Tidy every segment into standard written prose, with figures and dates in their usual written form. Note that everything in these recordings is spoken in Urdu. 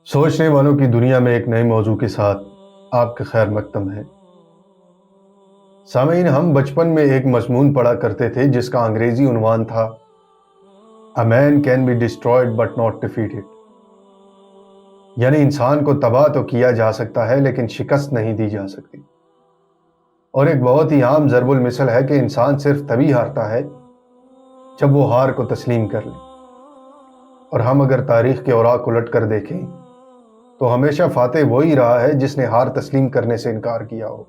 سوچنے والوں کی دنیا میں ایک نئے موضوع کے ساتھ آپ کا خیر مقدم ہے۔ سامعین، ہم بچپن میں ایک مضمون پڑھا کرتے تھے جس کا انگریزی عنوان تھا "A man can be destroyed but not defeated"، یعنی انسان کو تباہ تو کیا جا سکتا ہے لیکن شکست نہیں دی جا سکتی۔ اور ایک بہت ہی عام ضرب المثل ہے کہ انسان صرف تبھی ہارتا ہے جب وہ ہار کو تسلیم کر لے۔ اور ہم اگر تاریخ کے اوراق الٹ کر دیکھیں تو ہمیشہ فاتح وہی رہا ہے جس نے ہار تسلیم کرنے سے انکار کیا ہو۔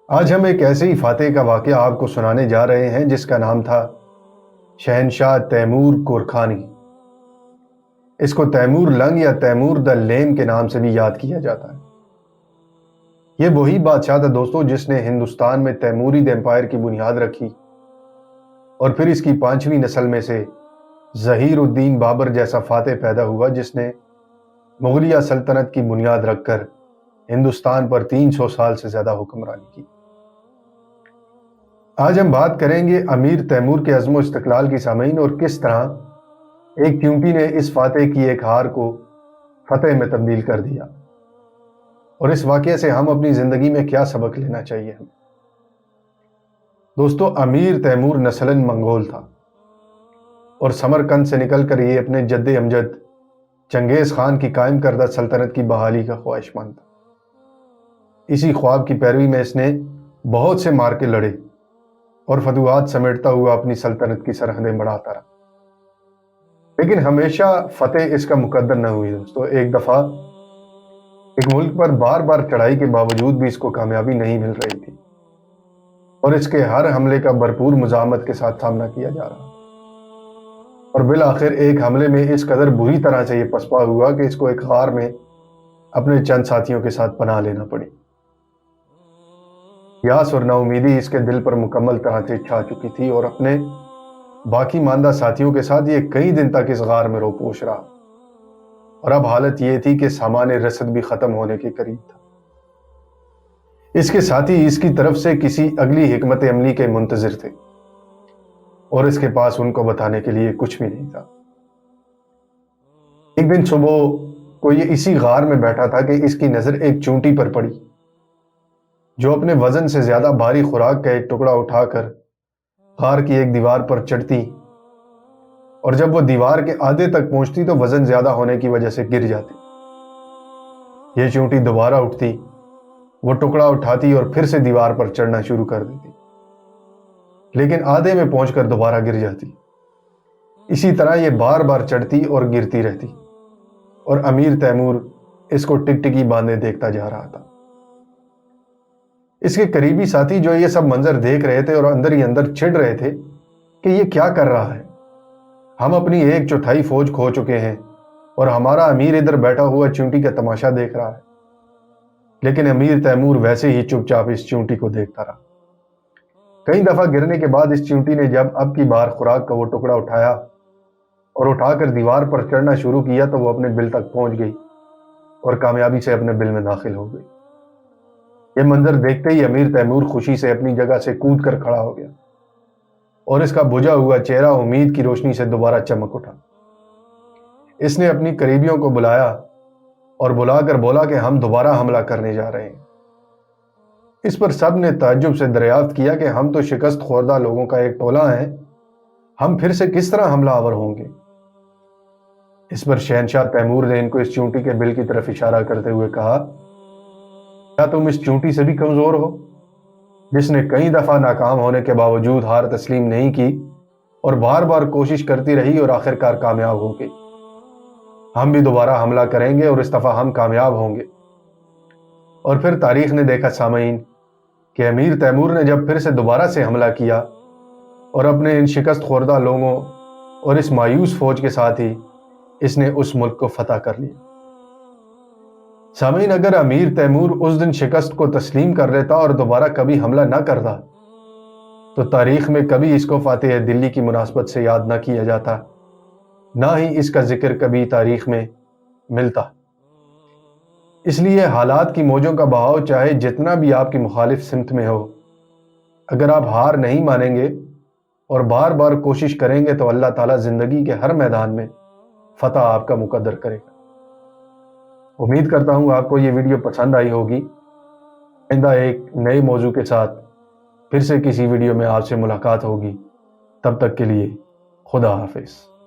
آج ہم ایک ایسے ہی فاتح کا واقعہ آپ کو سنانے جا رہے ہیں جس کا نام تھا شہنشاہ تیمور کورخانی۔ اس کو تیمور لنگ یا تیمور دا لیم کے نام سے بھی یاد کیا جاتا ہے۔ یہ وہی بادشاہ تھا دوستو جس نے ہندوستان میں تیمورید ایمپائر کی بنیاد رکھی، اور پھر اس کی 5ویں نسل میں سے ظہیر الدین بابر جیسا فاتح پیدا ہوا جس نے مغلیہ سلطنت کی بنیاد رکھ کر ہندوستان پر 300 سال سے زیادہ حکمرانی کی۔ آج ہم بات کریں گے امیر تیمور کے عزم و استقلال کی سامعین، اور کس طرح ایک چیونٹی نے اس فاتح کی ایک ہار کو فتح میں تبدیل کر دیا، اور اس واقعے سے ہم اپنی زندگی میں کیا سبق لینا چاہیے ہمیں۔ دوستو، امیر تیمور نسلاً منگول تھا، اور سمرقند سے نکل کر یہ اپنے جد امجد چنگیز خان کی قائم کردہ سلطنت کی بحالی کا خواہش مند تھا۔ اسی خواب کی پیروی میں اس نے بہت سے مارکے لڑے اور فتوحات سمیٹتا ہوا اپنی سلطنت کی سرحدیں بڑھاتا رہا، لیکن ہمیشہ فتح اس کا مقدر نہ ہوئی دوستو۔ ایک دفعہ ایک ملک پر بار بار چڑھائی کے باوجود بھی اس کو کامیابی نہیں مل رہی تھی، اور اس کے ہر حملے کا بھرپور مزاحمت کے ساتھ سامنا کیا جا رہا، اور بالآخر ایک حملے میں اس قدر بری طرح سے یہ پسپا ہوا کہ اس کو ایک غار میں اپنے چند ساتھیوں کے ساتھ پناہ لینا پڑی۔ یاس اور نا امیدی اس کے دل پر مکمل طرح سے چھا چکی تھی، اور اپنے باقی ماندہ ساتھیوں کے ساتھ یہ کئی دن تک اس غار میں روپوش رہا، اور اب حالت یہ تھی کہ سامان رسد بھی ختم ہونے کے قریب تھا۔ اس کے ساتھی اس کی طرف سے کسی اگلی حکمت عملی کے منتظر تھے، اور اس کے پاس ان کو بتانے کے لیے کچھ بھی نہیں تھا۔ ایک دن صبح کو یہ اسی غار میں بیٹھا تھا کہ اس کی نظر ایک چونٹی پر پڑی جو اپنے وزن سے زیادہ بھاری خوراک کا ایک ٹکڑا اٹھا کر غار کی ایک دیوار پر چڑھتی، اور جب وہ دیوار کے آدھے تک پہنچتی تو وزن زیادہ ہونے کی وجہ سے گر جاتی۔ یہ چونٹی دوبارہ اٹھتی، وہ ٹکڑا اٹھاتی اور پھر سے دیوار پر چڑھنا شروع کر دیتی، لیکن آدھے میں پہنچ کر دوبارہ گر جاتی۔ اسی طرح یہ بار بار چڑھتی اور گرتی رہتی، اور امیر تیمور اس کو ٹکٹکی باندھے دیکھتا جا رہا تھا۔ اس کے قریبی ساتھی جو یہ سب منظر دیکھ رہے تھے اور اندر ہی اندر چڑھ رہے تھے کہ یہ کیا کر رہا ہے، ہم اپنی 1/4 فوج کھو چکے ہیں اور ہمارا امیر ادھر بیٹھا ہوا چونٹی کا تماشا دیکھ رہا ہے۔ لیکن امیر تیمور ویسے ہی چپ چاپ اس چونٹی کو دیکھتا رہا۔ کئی دفعہ گرنے کے بعد اس چونٹی نے جب اب کی بار خوراک کا وہ ٹکڑا اٹھایا اور اٹھا کر دیوار پر چڑھنا شروع کیا تو وہ اپنے بل تک پہنچ گئی اور کامیابی سے اپنے بل میں داخل ہو گئی۔ یہ منظر دیکھتے ہی امیر تیمور خوشی سے اپنی جگہ سے کود کر کھڑا ہو گیا، اور اس کا بجھا ہوا چہرہ امید کی روشنی سے دوبارہ چمک اٹھا۔ اس نے اپنی قریبیوں کو بلایا اور بلا کر بولا کہ ہم دوبارہ حملہ کرنے جا رہے ہیں۔ اس پر سب نے تعجب سے دریافت کیا کہ ہم تو شکست خوردہ لوگوں کا ایک ٹولہ ہیں، ہم پھر سے کس طرح حملہ آور ہوں گے؟ اس پر شہنشاہ تیمور نے ان کو اس چونٹی کے بل کی طرف اشارہ کرتے ہوئے کہا، کیا تم اس چونٹی سے بھی کمزور ہو جس نے کئی دفعہ ناکام ہونے کے باوجود ہار تسلیم نہیں کی اور بار بار کوشش کرتی رہی اور آخرکار کامیاب ہو گئی؟ ہم بھی دوبارہ حملہ کریں گے اور اس دفعہ ہم کامیاب ہوں گے۔ اور پھر تاریخ نے دیکھا سامعین کہ امیر تیمور نے جب پھر سے دوبارہ سے حملہ کیا اور اپنے ان شکست خوردہ لوگوں اور اس مایوس فوج کے ساتھ ہی اس نے اس ملک کو فتح کر لیا۔ سامعین، اگر امیر تیمور اس دن شکست کو تسلیم کر لیتا اور دوبارہ کبھی حملہ نہ کرتا تو تاریخ میں کبھی اس کو فاتح دلی کی مناسبت سے یاد نہ کیا جاتا، نہ ہی اس کا ذکر کبھی تاریخ میں ملتا۔ اس لیے حالات کی موجوں کا بہاؤ چاہے جتنا بھی آپ کی مخالف سمت میں ہو، اگر آپ ہار نہیں مانیں گے اور بار بار کوشش کریں گے تو اللہ تعالیٰ زندگی کے ہر میدان میں فتح آپ کا مقدر کرے گا۔ امید کرتا ہوں آپ کو یہ ویڈیو پسند آئی ہوگی۔ آئندہ ایک نئے موضوع کے ساتھ پھر سے کسی ویڈیو میں آپ سے ملاقات ہوگی۔ تب تک کے لیے خدا حافظ۔